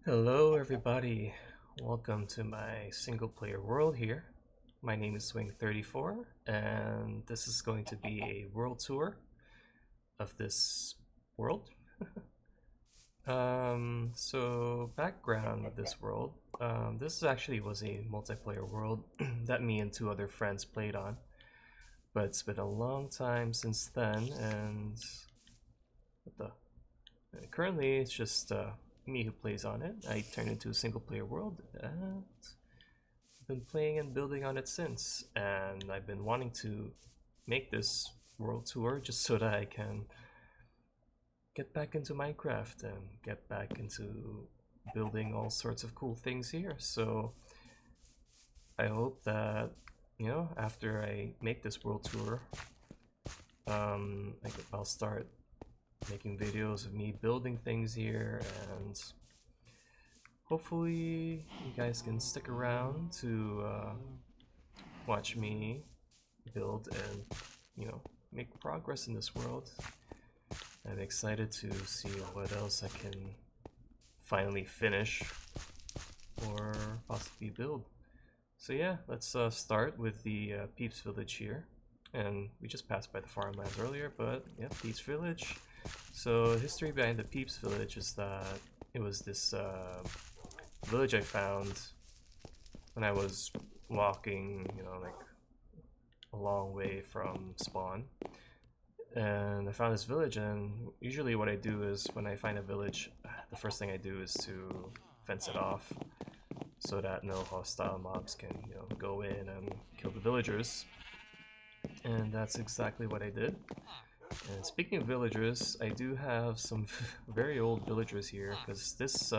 Hello everybody, welcome to my single player world here. My name is Swing34 and this is going to be a world tour of this world. So background of this world, this actually was a multiplayer world that me and two other friends played on, but it's been a long time since then, and currently it's just me who plays on it. I turned into a single player world and I've been playing and building on it since, and I've been wanting to make this world tour just so that I can get back into Minecraft and get back into building all sorts of cool things here. So I hope that, after I make this world tour, I'll start making videos of me building things here, and hopefully you guys can stick around to watch me build and make progress in this world. I'm excited to see what else I can finally finish or possibly build. So yeah, let's start with the Peeps Village here. And we just passed by the farmlands earlier, but yeah, Peeps Village. So the history behind the Peeps Village is that it was this village I found when I was walking, like a long way from spawn. And I found this village, and usually what I do is when I find a village, the first thing I do is to fence it off so that no hostile mobs can go in and kill the villagers. And that's exactly what I did. And speaking of villagers, I do have some very old villagers here, because this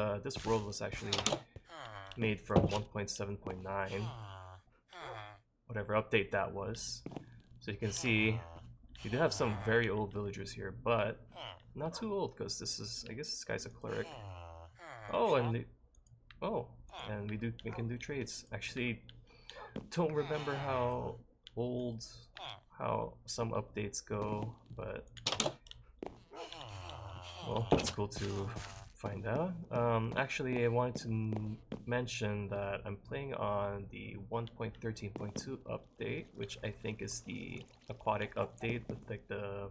world was actually made from 1.7.9, whatever update that was. So you can see you do have some very old villagers here, but not too old, because I guess this guy's a cleric. Oh, and we can do trades. Actually, don't remember how some updates go, but well, that's cool to find out. Actually, I wanted to mention that I'm playing on the 1.13.2 update, which I think is the aquatic update with like the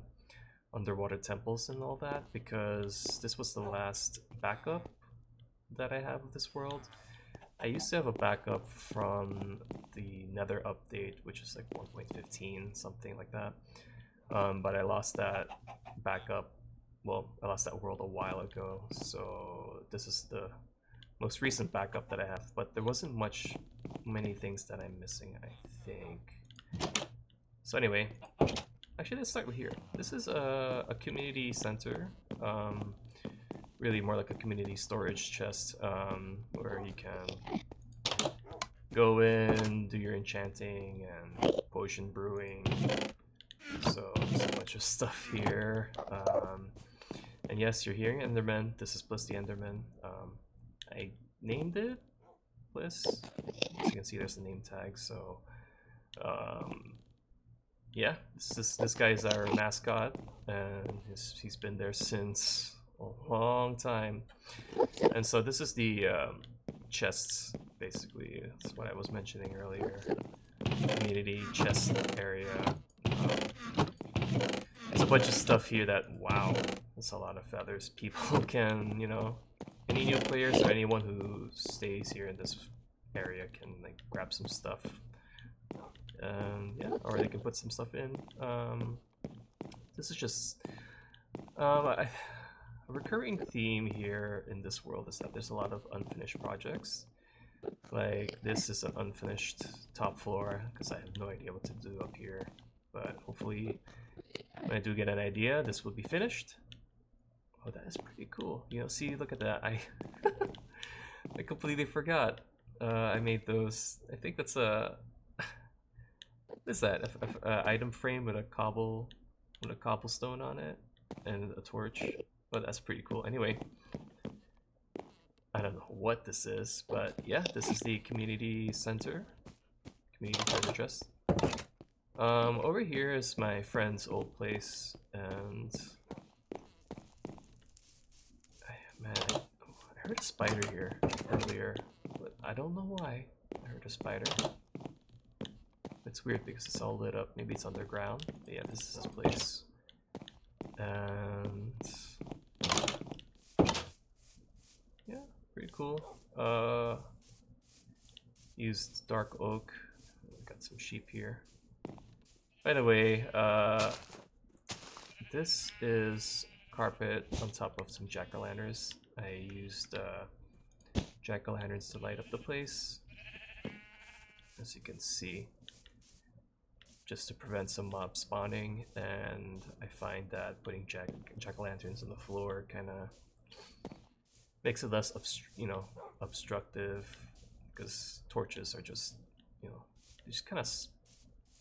underwater temples and all that, because this was the last backup that I have of this world. I used to have a backup from the Nether update, which is like 1.15, something like that. But I lost that backup. Well, I lost that world a while ago, so this is the most recent backup that I have. But there wasn't many things that I'm missing, I think. So anyway, actually let's start with here. This is a community center. Really more like a community storage chest, where you can go in, do your enchanting and potion brewing. So there's a bunch of stuff here. And yes, you're hearing Enderman. This is Bliss the Enderman. I named it Bliss. As you can see, there's the name tag. So yeah, this guy is our mascot, and he's been there since a long time. And so this is the chests, basically. That's what I was mentioning earlier. Community chest area. There's a bunch of stuff here that, wow, that's a lot of feathers. People can, any new players or anyone who stays here in this area can like grab some stuff. Yeah, or they can put some stuff in. This is just a recurring theme here in this world is that there's a lot of unfinished projects. Like this is an unfinished top floor because I have no idea what to do up here, but hopefully when I do get an idea, this will be finished. Oh, that is pretty cool. See, look at that. I completely forgot. I made those. I think that's a what is that? A item frame with a cobblestone on it and a torch. But that's pretty cool. Anyway, I don't know what this is, but yeah, this is the community center, community treasure chest. Over here is my friend's old place, and man, I heard a spider here earlier, but I don't know why I heard a spider. It's weird because it's all lit up. Maybe it's underground. But yeah, this is his place. And yeah, pretty cool. Used dark oak. Got some sheep here. By the way, this is carpet on top of some jack-o'-lanterns. I used jack-o'-lanterns to light up the place, as you can see, just to prevent some mob spawning. And I find that putting jack-o'-lanterns on the floor kind of makes it less obstructive, because torches are just, just kind of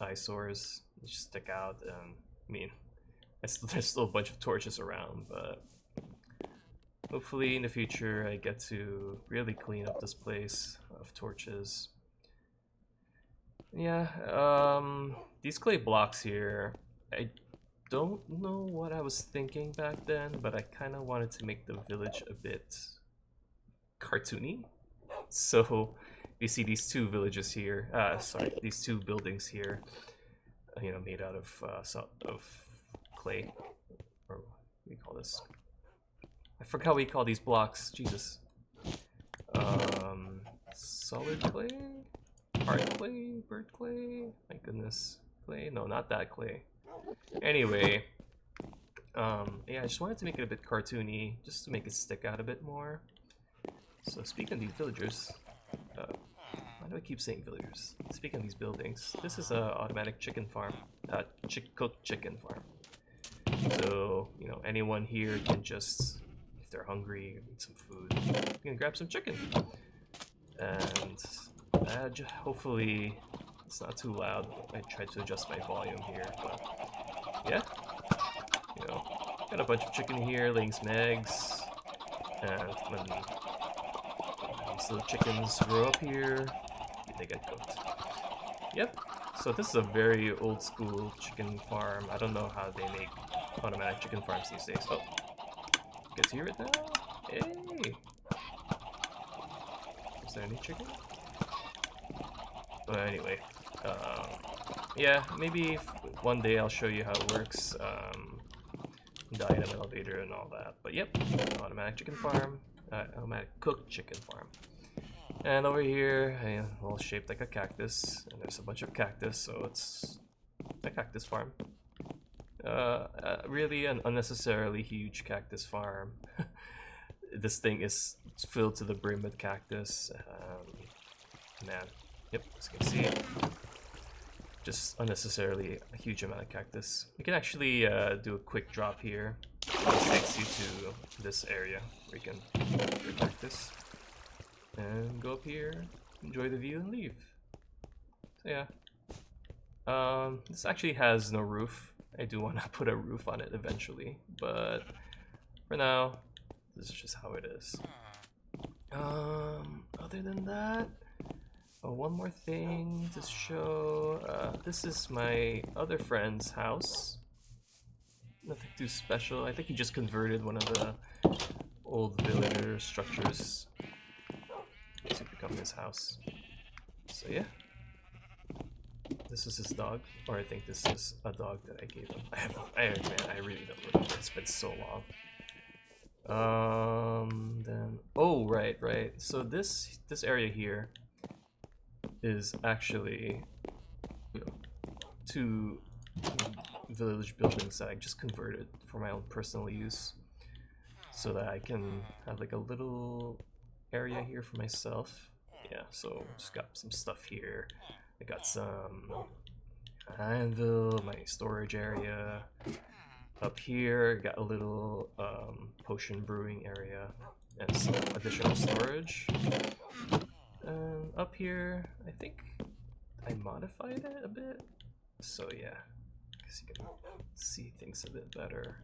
eyesores. They just stick out. And I mean, there's still a bunch of torches around, but hopefully in the future I get to really clean up this place of torches. Yeah, these clay blocks here, I don't know what I was thinking back then, but I kind of wanted to make the village a bit cartoony. So you see these two villages here, these two buildings here, made out of clay, or what do we call this? I forgot what we call these blocks. Jesus. Solid clay, hard clay, bird clay. My goodness, clay? No, not that clay. Anyway, yeah, I just wanted to make it a bit cartoony, just to make it stick out a bit more. So speaking of these villagers, why do I keep saying villagers? Speaking of these buildings, this is a automatic chicken farm, cooked chicken farm. So, anyone here can just, if they're hungry, need some food, you can grab some chicken. And hopefully it's not too loud. I tried to adjust my volume here, but yeah, got a bunch of chicken here laying some eggs, and when these little chickens grow up here, they get cooked. Yep. So this is a very old school chicken farm. I don't know how they make automatic chicken farms these days. Oh, you guys hear it now? Hey! Is there any chicken? But anyway, yeah, maybe one day I'll show you how it works, the item elevator and all that. But yep, automatic chicken farm, automatic cooked chicken farm. And over here, all shaped like a cactus, and there's a bunch of cactus, so it's a cactus farm. Really an unnecessarily huge cactus farm. This thing is filled to the brim with cactus. Man, yep, as you can see, just unnecessarily a huge amount of cactus. You can actually do a quick drop here. This takes you to this area where you can get your cactus. And go up here, enjoy the view, and leave. So yeah, this actually has no roof. I do want to put a roof on it eventually, but for now, this is just how it is. Other than that, one more thing to show. This is my other friend's house. Nothing too special. I think he just converted one of the old villager structures to become his house. So yeah, this is his dog, or I think this is a dog that I gave him. I really don't remember. It's been so long. Then right. So this area here is actually two village buildings that I just converted for my own personal use, so that I can have like a little area here for myself. Yeah, so just got some stuff here. I got some anvil, my storage area. Up here, got a little potion brewing area and some additional storage. And up here, I think I modified it a bit. So yeah, I guess you can see things a bit better.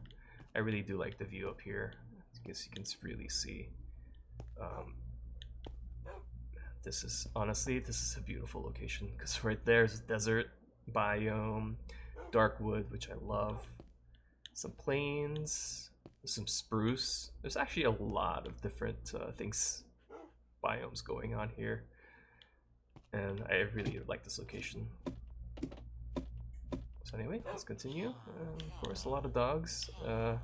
I really do like the view up here. I guess you can really see. This is a beautiful location, because right there's desert biome, dark wood, which I love, some plains, some spruce. There's actually a lot of different things, biomes going on here, and I really like this location. So anyway, let's continue. Of course, a lot of dogs. I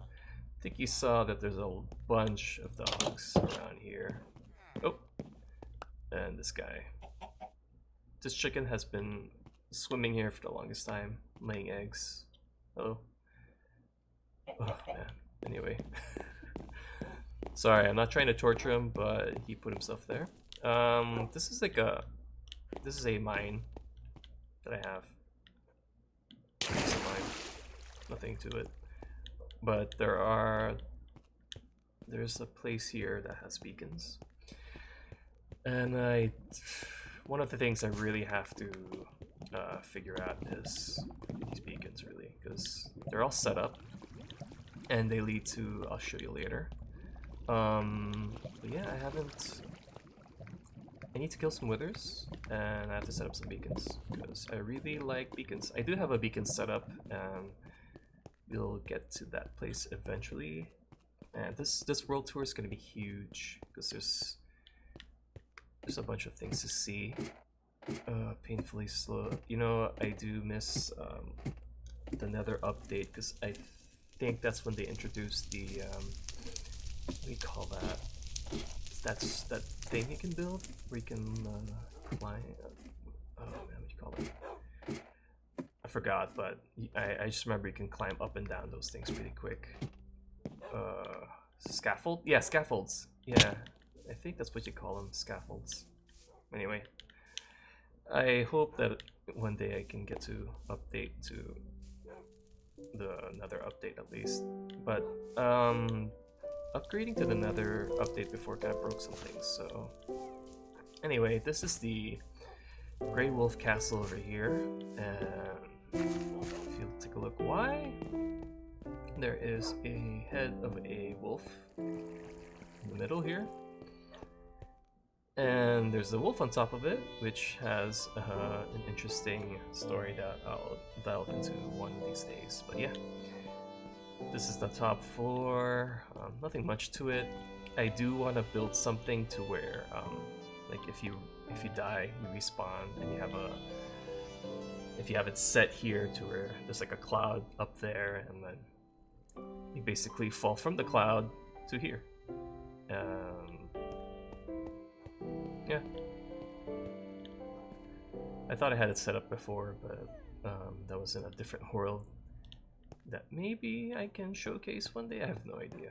think you saw that there's a bunch of dogs around here. Oh, and this guy. This chicken has been swimming here for the longest time, laying eggs. Oh. Oh man. Anyway. Sorry, I'm not trying to torture him, but he put himself there. This is like this is a mine that I have. It's a mine. Nothing to it. But there's a place here that has beacons. And one of the things I really have to figure out is these beacons, really, because they're all set up and they lead to, I'll show you later. But yeah, I need to kill some withers, and I have to set up some beacons, because I really like beacons. I do have a beacon set up, and we'll get to that place eventually. And this world tour is going to be huge, because there's a bunch of things to see. Painfully slow. You know, I do miss the Nether update, because I think that's when they introduced the what do you call that? That's that thing you can build where you can climb. Oh man, what do you call it? I forgot, but I just remember you can climb up and down those things pretty quick. Scaffold? Yeah, scaffolds. Yeah, I think that's what you call them, scaffolds. Anyway, I hope that one day I can get to update to the Nether update at least. But upgrading to the Nether update before kind of broke some things. So anyway, this is the Grey Wolf Castle over here, and if you take a look, why there is a head of a wolf in the middle here. And there's a wolf on top of it, which has an interesting story that I'll delve into one of these days. But yeah, this is the top floor. Nothing much to it. I do want to build something to where, like if you die, you respawn, and if you have it set here to where there's like a cloud up there, and then you basically fall from the cloud to here. Yeah. I thought I had it set up before, but that was in a different world that maybe I can showcase one day. I have no idea.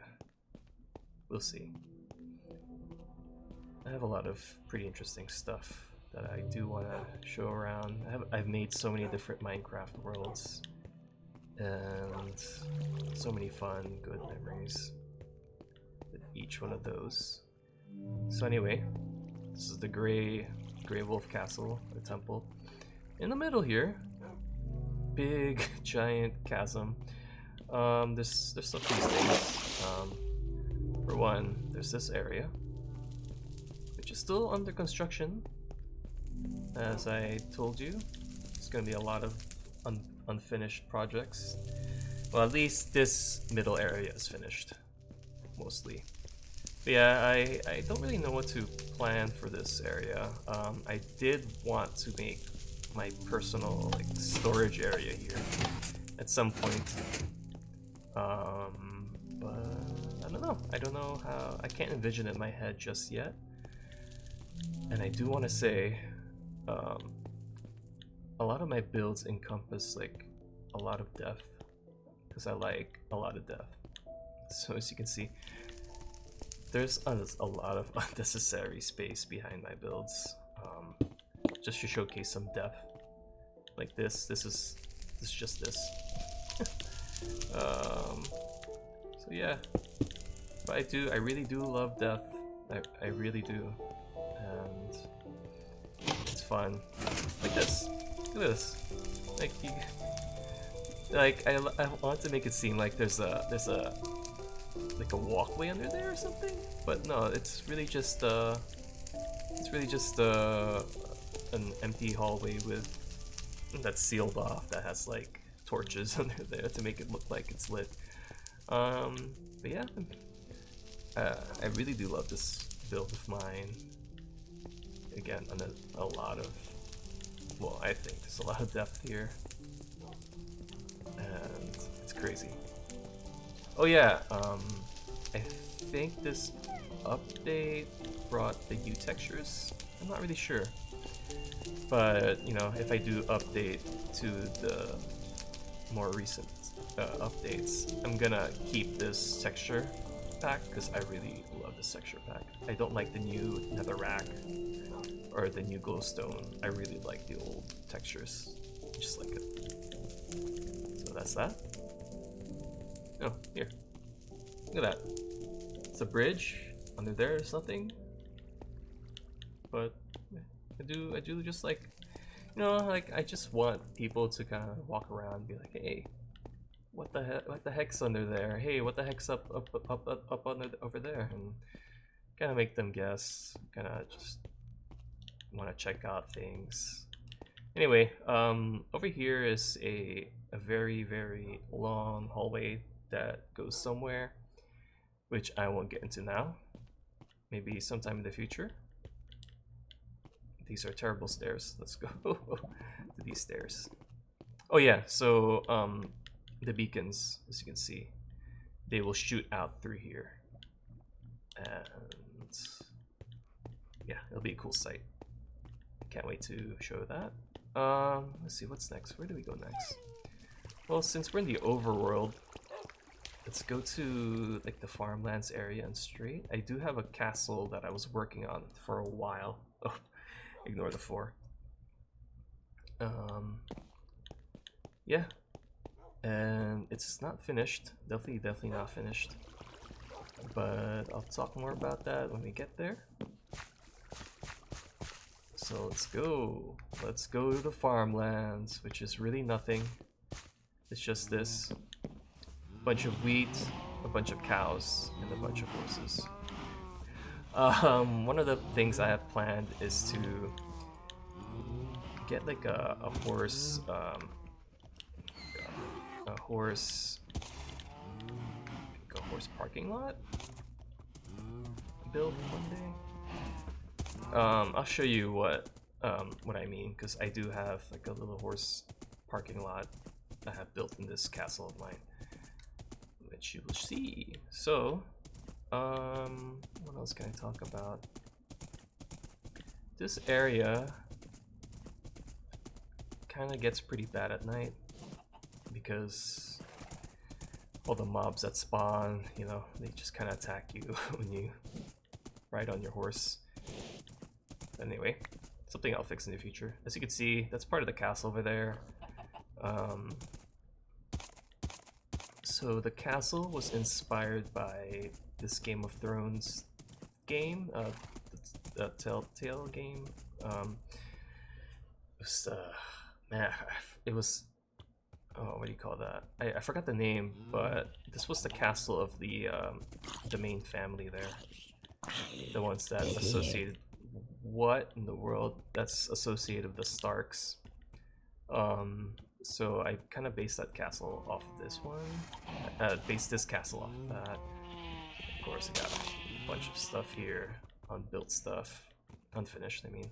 We'll see. I have a lot of pretty interesting stuff that I do want to show around. I've made so many different Minecraft worlds, and so many fun, good memories with each one of those. So anyway, this is the Grey Wolf Castle, the temple. In the middle here, big giant chasm. There's some of these things. For one, there's this area, which is still under construction. As I told you, there's gonna be a lot of unfinished projects. Well, at least this middle area is finished, mostly. But yeah, I don't really know what to plan for this area. I did want to make my personal storage area here at some point. But I don't know how. I can't envision it in my head just yet. And I do want to say, a lot of my builds encompass a lot of depth, because I like a lot of depth. So as you can see, there's a lot of unnecessary space behind my builds, just to showcase some depth. Like this is just this. So yeah, but I really do love depth. I really do, and it's fun. Like this. Look at this. I want to make it seem like there's a walkway under there or something, but no, it's really just an empty hallway that's sealed off, that has torches under there to make it look like it's lit. But yeah, I really do love this build of mine. Again, on a lot of, well, I think there's a lot of depth here, and it's crazy. Oh yeah, I think this update brought the U textures. I'm not really sure, but you know, if I do update to the more recent updates, I'm gonna keep this texture pack because I really love this texture pack. I don't like the new netherrack or the new glowstone. I really like the old textures. Just like it. So that's that. Oh, here. Look at that. It's a bridge. Under there is nothing. But I do just like, you know, like I just want people to kind of walk around and be like, hey, what the heck's under there? Hey, what the heck's up under over there? And kind of make them guess. Kind of just want to check out things. Anyway, over here is a very long hallway that goes somewhere, which I won't get into now. Maybe sometime in the future. These are terrible stairs. Let's go to these stairs. Oh yeah, so the beacons, as you can see, they will shoot out through here, and yeah, it'll be a cool sight. Can't wait to show that. Let's see what's next. Where do we go next? Well, since we're in the overworld, let's go to like the farmlands area and straight. I do have a castle that I was working on for a while. Oh, ignore the 4. Yeah, and it's not finished. Definitely not finished. But I'll talk more about that when we get there. So let's go. Let's go to the farmlands, which is really nothing. It's just this. A bunch of wheat, a bunch of cows, and a bunch of horses. One of the things I have planned is to get like a horse, a horse parking lot build one day. I'll show you what I mean, because I do have like a little horse parking lot I have built in this castle of mine, which you will see. So, what else can I talk about? This area kind of gets pretty bad at night because all the mobs that spawn, you know, they just kind of attack you when you ride on your horse. Anyway, something I'll fix in the future. As you can see, that's part of the castle over there. So the castle was inspired by this Game of Thrones game, the Telltale game. It was, man, it was, oh, what do you call that? I forgot the name, but this was the castle of the main family there. The ones that associated, what in the world? That's associated with the Starks. So I kind of based that castle off of this one. Based this castle off of that. Of course, I got a bunch of stuff here, unbuilt stuff, unfinished. I mean.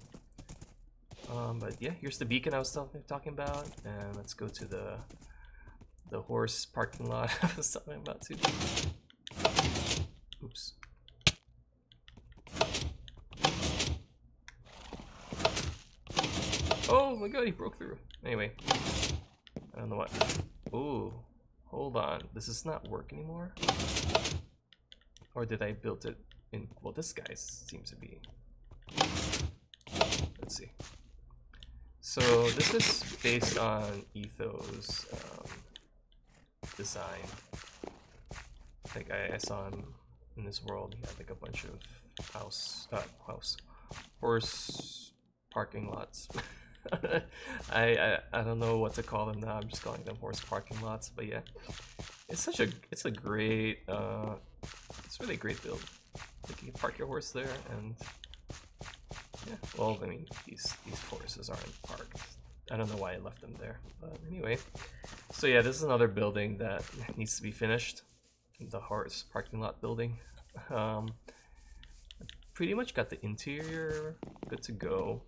But yeah, here's the beacon I was talking about, and let's go to the horse parking lot I was talking about too. Oops. Oh my god, he broke through. Anyway, I don't know what. Ooh, hold on. Does this not work anymore? Or did I build it in? Well, this guy seems to be. Let's see. So this is based on Etho's design. Like I saw him in this world. He had like a bunch of horse parking lots. I don't know what to call them now. I'm just calling them horse parking lots. But yeah, it's a great it's really a great build. Like you can park your horse there, and yeah. Well, I mean these horses aren't parked. I don't know why I left them there, but anyway. So yeah, this is another building that needs to be finished. the horse parking lot building. Pretty much got the interior good to go.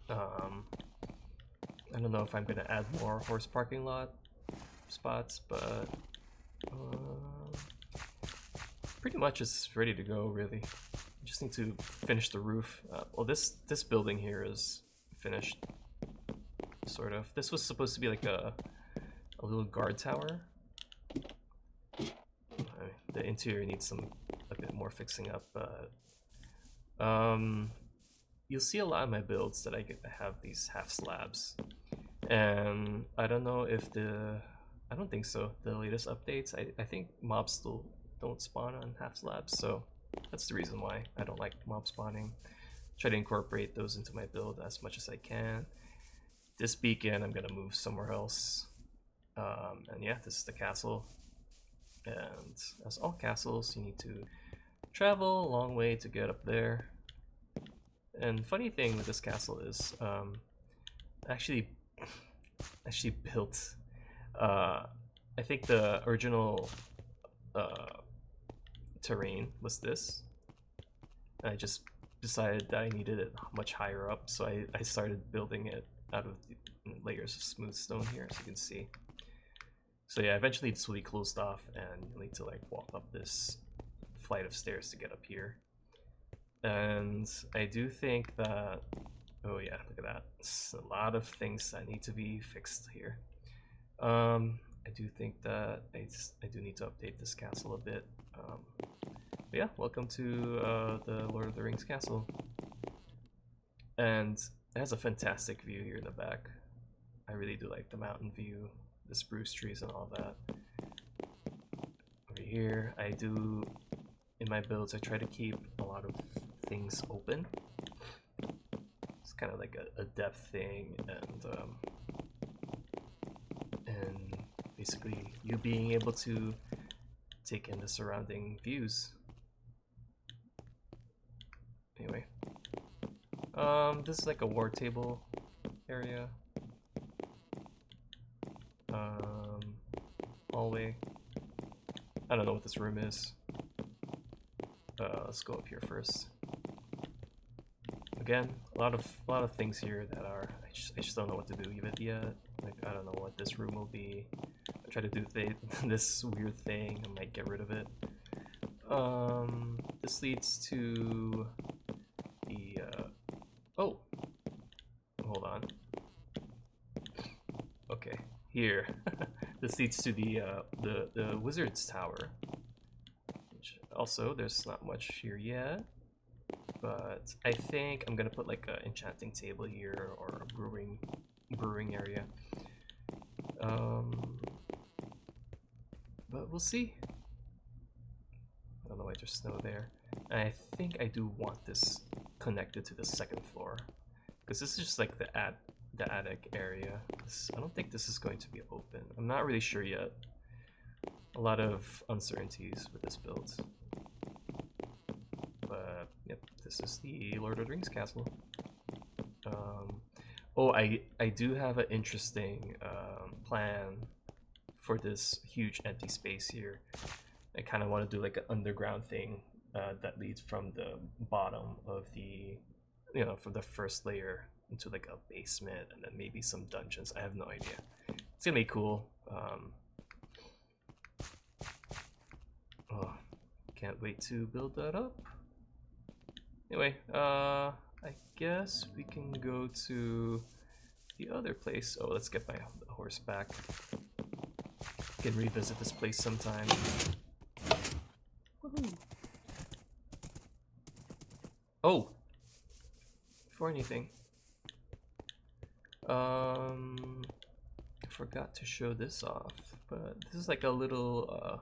I don't know if I'm gonna add more horse parking lot spots, but pretty much it's ready to go, really. Just need to finish the roof. Well, this building here is finished, sort of. This was supposed to be like a little guard tower. The interior needs a bit more fixing up, but you'll see a lot of my builds that I have these half slabs, and I don't know if I don't think so. The latest updates, I think mobs still don't spawn on half slabs, so that's the reason why I don't like mob spawning. Try to incorporate those into my build as much as I can. This beacon I'm gonna move somewhere else. And yeah, this is the castle. And as all castles, you need to travel a long way to get up there. And funny thing with this castle is, actually built. I think the original terrain was this. And I just decided that I needed it much higher up, so I started building it out of the layers of smooth stone here, as you can see. So yeah, eventually this will be closed off, and you'll need to like walk up this flight of stairs to get up here. And I do think that, oh yeah, look at that. It's a lot of things that need to be fixed here. I do think that I do need to update this castle a bit. But yeah, welcome to the Lord of the Rings castle. And it has a fantastic view here in the back. I really do like the mountain view, the spruce trees and all that. Over here, I do, in my builds, I try to keep a lot of things open. It's kind of like a depth thing, and basically you being able to take in the surrounding views. Anyway, this is like a war table area. Hallway. I don't know what this room is. Let's go up here first. Again, a lot of things here that are I just don't know what to do even yet. Like, I don't know what this room will be. I try to do this weird thing. I might get rid of it. This leads to the oh, hold on. Okay, here. This leads to the wizard's tower. Which also, there's not much here yet, but I think I'm gonna put like an enchanting table here or a brewing area. But we'll see. I don't know why there's snow there. And I think I do want this connected to the second floor, because this is just like the attic area. I don't think this is going to be open. I'm not really sure yet. A lot of uncertainties with this build. But yep, this is the Lord of the Rings castle. Oh, I do have an interesting plan for this huge empty space here. I kind of want to do like an underground thing that leads from the bottom of the, from the first layer into like a basement, and then maybe some dungeons. I have no idea. It's gonna be cool. Oh, can't wait to build that up. Anyway, I guess we can go to the other place. Oh, let's get my horse back. We can revisit this place sometime. Woohoo! Oh! Before anything, I forgot to show this off, but this is like a little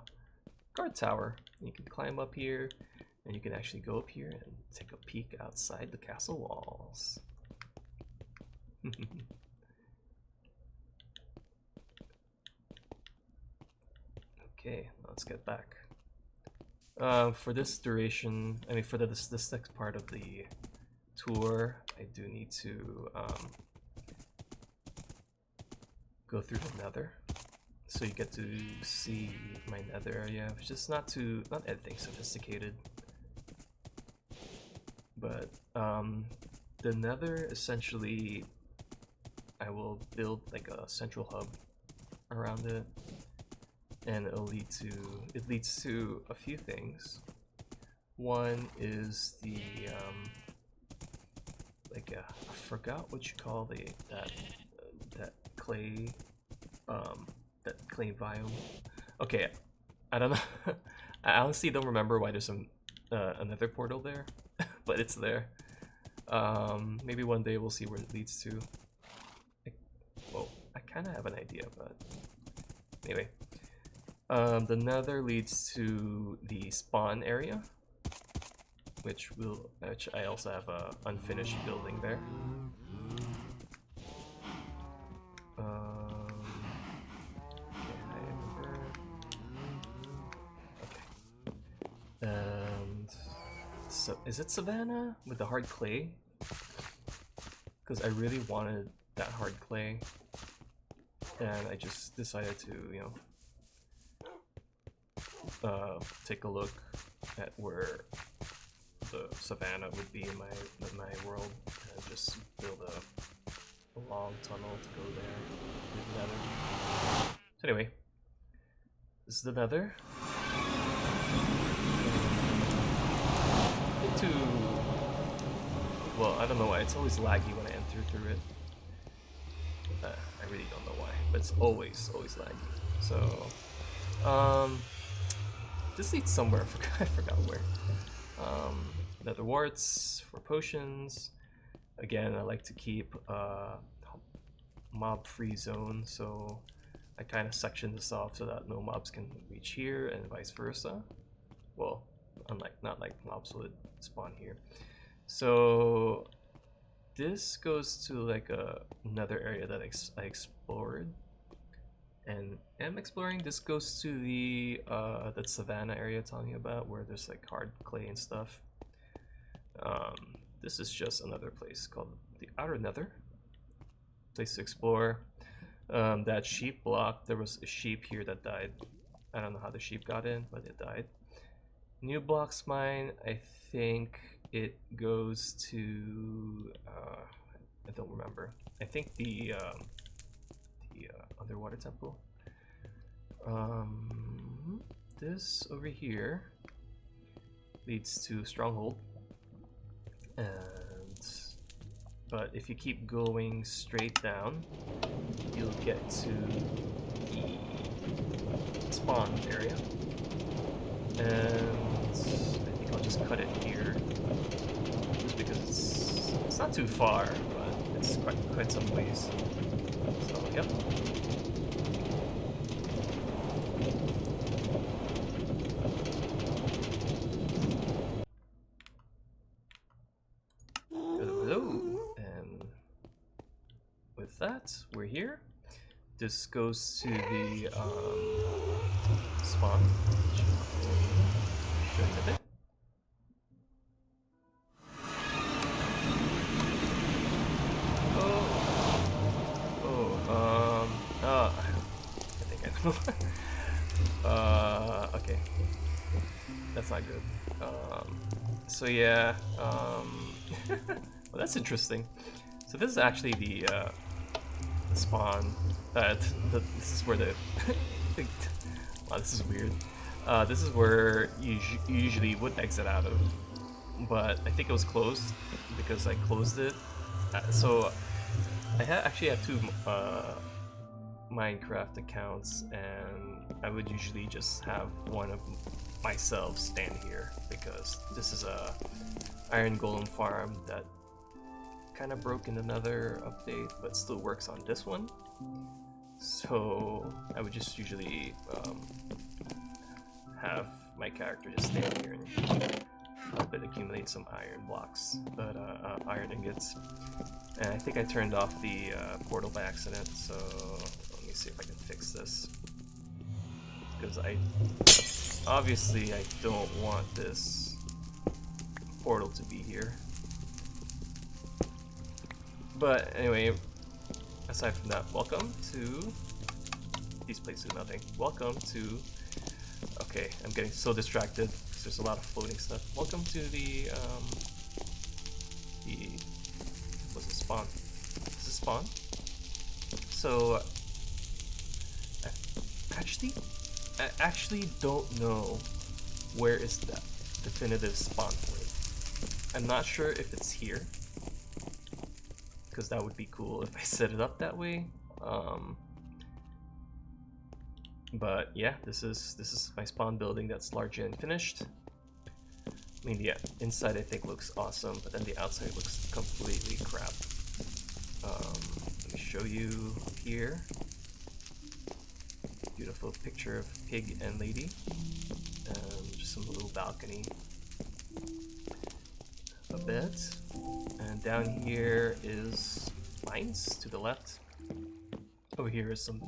guard tower. You can climb up here, and you can actually go up here and take a peek outside the castle walls. Okay, let's get back. For this duration, I mean for this next part of the tour, I do need to go through the Nether. so you get to see my nether area, which is not anything sophisticated. But the nether, essentially, I will build like a central hub around it, and it leads to a few things. One is the I forgot what you call that clay biome. Okay, I don't know. I honestly don't remember why there's another portal there, but it's there. Maybe one day we'll see where it leads to. Well, I kind of have an idea, but anyway. The nether leads to the spawn area, which I also have a unfinished building there. Okay. And so, is it Savannah with the hard clay? Because I really wanted that hard clay, and I just decided to, take a look at where the savannah would be in my world, and just build a long tunnel to go there with the nether. So anyway, this is the nether. Well, I don't know why, it's always laggy when I enter through it. I really don't know why, but it's always laggy. So, this leads somewhere, I forgot where. Nether warts for potions. Again, I like to keep mob-free zone, so I kind of section this off so that no mobs can reach here, and vice versa. Well, not like mobs would spawn here. So this goes to like another area that I explored, and am exploring. This goes to the that savannah area telling you about, where there's like hard clay and stuff. This is just another place called the Outer Nether. Place to explore. That sheep block, there was a sheep here that died. I don't know how the sheep got in, but it died. New blocks mine, I think it goes to I don't remember. I think the underwater temple. This over here leads to Stronghold, but if you keep going straight down, you'll get to the spawn area, and I think I'll just cut it here, just because it's not too far, but it's quite some ways. So yep. That we're here. This goes to the spawn. I think I know. Okay, that's not good. So yeah, well, that's interesting. So this is actually the spawn. This is where the wow, this is weird. This is where you usually would exit out of, but I think it was closed because I closed it. So I actually have two Minecraft accounts, and I would usually just have one of myself stand here because this is a iron golem farm that kind of broke in another update, but still works on this one. So I would just usually have my character just stand here and help it accumulate some iron blocks, but iron ingots. And I think I turned off the portal by accident, so let me see if I can fix this. Because obviously I don't want this portal to be here. But anyway, aside from that, welcome to These places do nothing. Welcome to... Okay, I'm getting so distracted because there's a lot of floating stuff. Welcome to the what's the spawn? Is this spawn? So I actually don't know where is that definitive spawn point. I'm not sure if it's here, because that would be cool if I set it up that way. But yeah, this is my spawn building that's largely unfinished. I mean, yeah, inside I think looks awesome, but then the outside looks completely crap. Let me show you here. Beautiful picture of pig and lady, and just some little balcony, a bed, and down here is mines to the left. Over here is some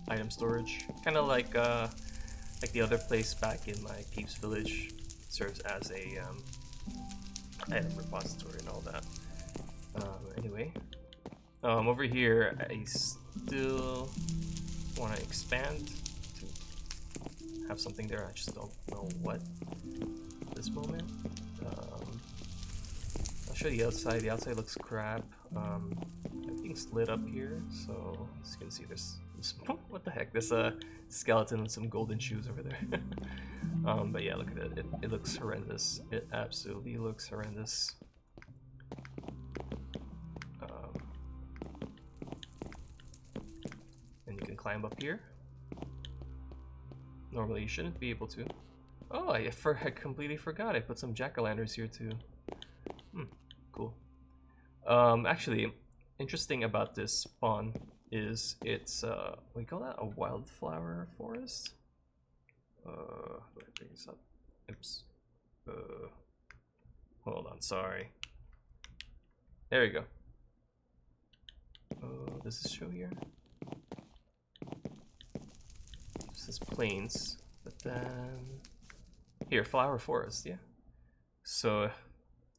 item storage, kind of like the other place back in my peeps village. It serves as a item repository and all that. Anyway, over here I still want to expand to have something there. I just don't know what at this moment. I'll show you the outside. The outside looks crap. Everything's lit up here, so as you can see, there's what the heck? There's a skeleton with some golden shoes over there. But yeah, look at it. It looks horrendous. It absolutely looks horrendous. And you can climb up here. Normally you shouldn't be able to. Oh, I completely forgot. I put some jack-o'-lanterns here too. Cool. Actually, interesting about this spawn is it's what do you call that? A wildflower forest? Let me bring this up. Oops. Hold on, sorry. There we go. Does this show here? It says plains, but then here, flower forest, yeah. So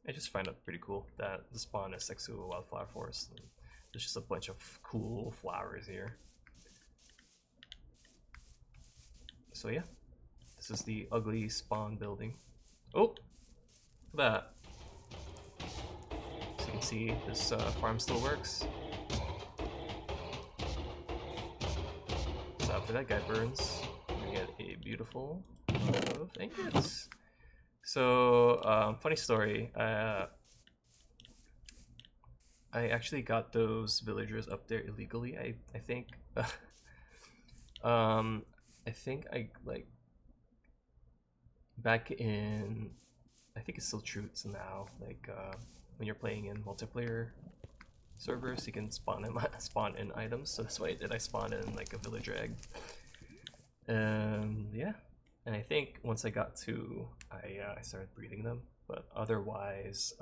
I just find it pretty cool that the spawn is next to a wildflower forest. And there's just a bunch of cool flowers here. So yeah, this is the ugly spawn building. Oh, look at that. So you can see this farm still works. So after that guy burns, we get a beautiful of ingots. So funny story. I actually got those villagers up there illegally. I think I think I like back in, I think it's still true to now, like when you're playing in multiplayer servers, you can spawn in items. So that's what I did. I spawned in like a villager egg. Yeah, and I think once I got to, I started breeding them. But otherwise,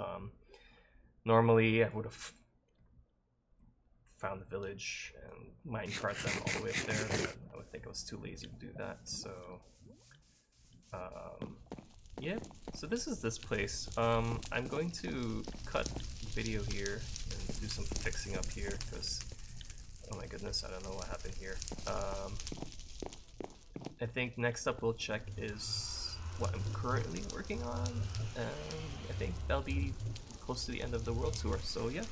normally I would have found the village and minecart them all the way up there, but I would think I was too lazy to do that. So yeah, so this is this place. I'm going to cut video here and do some fixing up here because, oh my goodness, I don't know what happened here. I think next up we'll check is what I'm currently working on, and I think that'll be close to the end of the world tour, so yeah.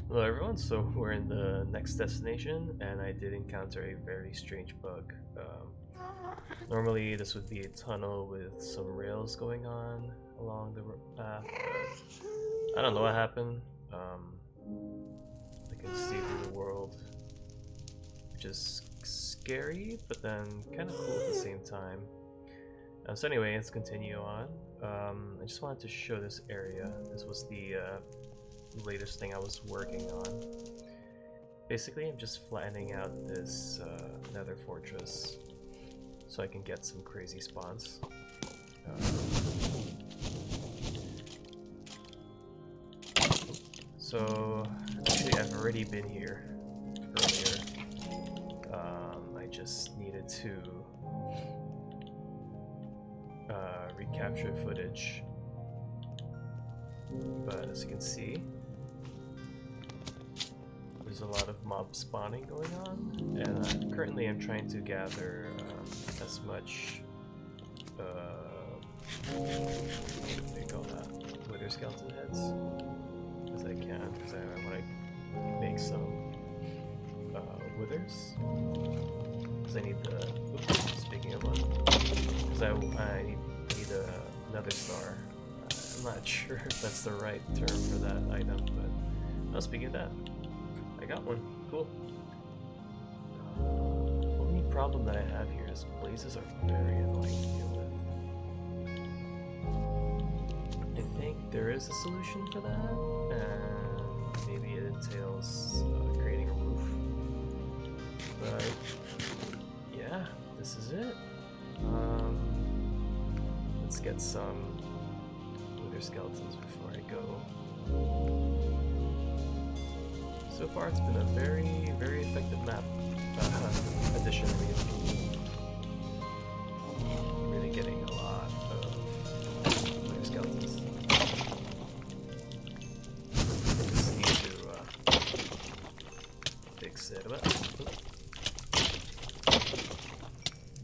Hello everyone, so we're in the next destination, and I did encounter a very strange bug. Normally this would be a tunnel with some rails going on along the path, but I don't know what happened. I can see through the world, which is scary, but then kind of cool at the same time. So anyway, let's continue on. I just wanted to show this area. This was the latest thing I was working on. Basically, I'm just flattening out this nether fortress so I can get some crazy spawns. So actually I've already been here earlier. I just needed to recapture footage, but as you can see, there's a lot of mob spawning going on, and currently I'm trying to gather as much what do you call that? Wither skeleton heads as I can, because I want to make some withers. Because I need the. Oops, speaking of one, because I need another star. I'm not sure if that's the right term for that item, but oh, speaking of that, I got one. Cool. Only problem that I have here is blazes are very annoying to deal with. I think there is a solution for that, and maybe it entails creating a roof. But yeah, this is it. Let's get some wither skeletons before I go. So far, it's been a very, very effective map addition. Really getting a lot of wither skeletons. Just need to fix it up.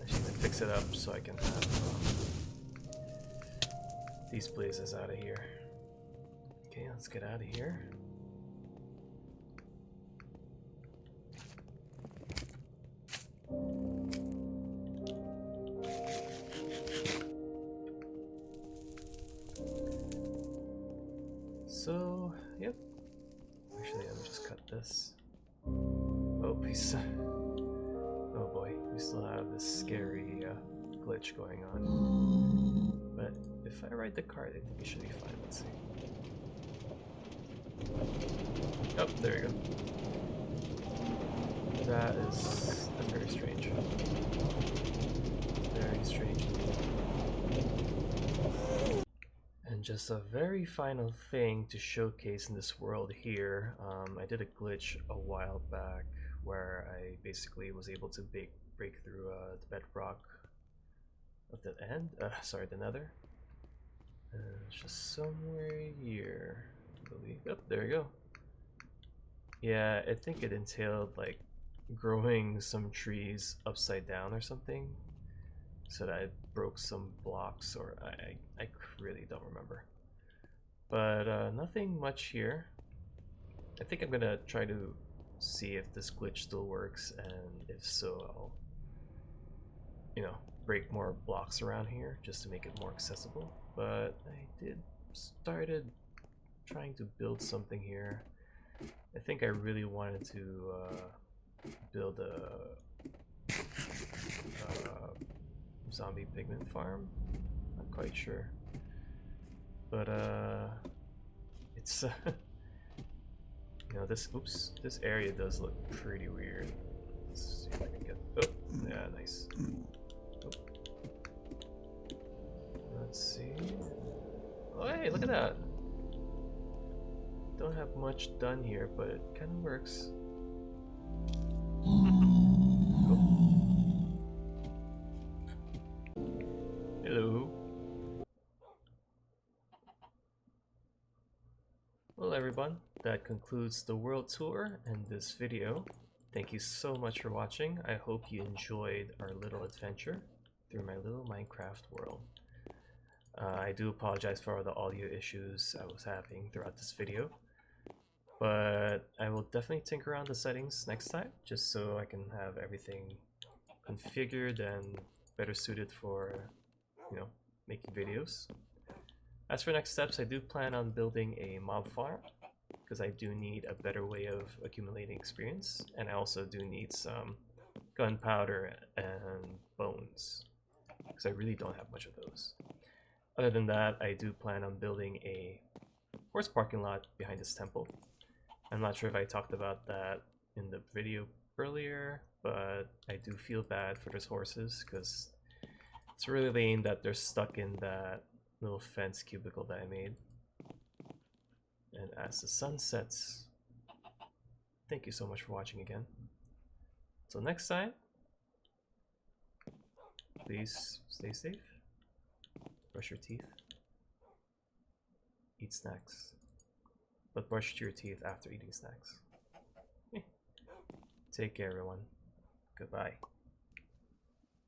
Actually, need to fix it up so I can have these blazes out of here. Okay, let's get out of here. So, yep. Actually, let me just cut this. Oh, please. Oh boy, we still have this scary glitch going on. But if I write the card, I think it should be fine. Let's see. Oh, there you go. That's very strange. Very strange. And just a very final thing to showcase in this world here. I did a glitch a while back where I basically was able to break through the bedrock of the end. Sorry, the Nether. It's just somewhere here, I believe. Oh, there you go. Yeah, I think it entailed like growing some trees upside down or something, so that I broke some blocks, or I really don't remember. But nothing much here. I think I'm gonna try to see if this glitch still works, and if so, I'll, break more blocks around here just to make it more accessible. But I did started trying to build something here. I think I really wanted to build a zombie pigment farm. Not quite sure, but it's this area does look pretty weird. Let's see if I can get. Oh, yeah, nice. Oh. Let's see. Oh, hey, look at that. Don't have much done here, but it kind of works. Hello. Well, everyone, that concludes the world tour and this video. Thank you so much for watching. I hope you enjoyed our little adventure through my little Minecraft world. I do apologize for all the audio issues I was having throughout this video, but I will definitely tinker around the settings next time, just so I can have everything configured and better suited for, making videos. As for next steps, I do plan on building a mob farm, because I do need a better way of accumulating experience, and I also do need some gunpowder and bones, because I really don't have much of those. Other than that, I do plan on building a horse parking lot behind this temple. I'm not sure if I talked about that in the video earlier, but I do feel bad for those horses, because it's really lame that they're stuck in that little fence cubicle that I made. And as the sun sets, thank you so much for watching again. Till next time, please stay safe, brush your teeth, eat snacks, but brush your teeth after eating snacks. Take care, everyone. Goodbye.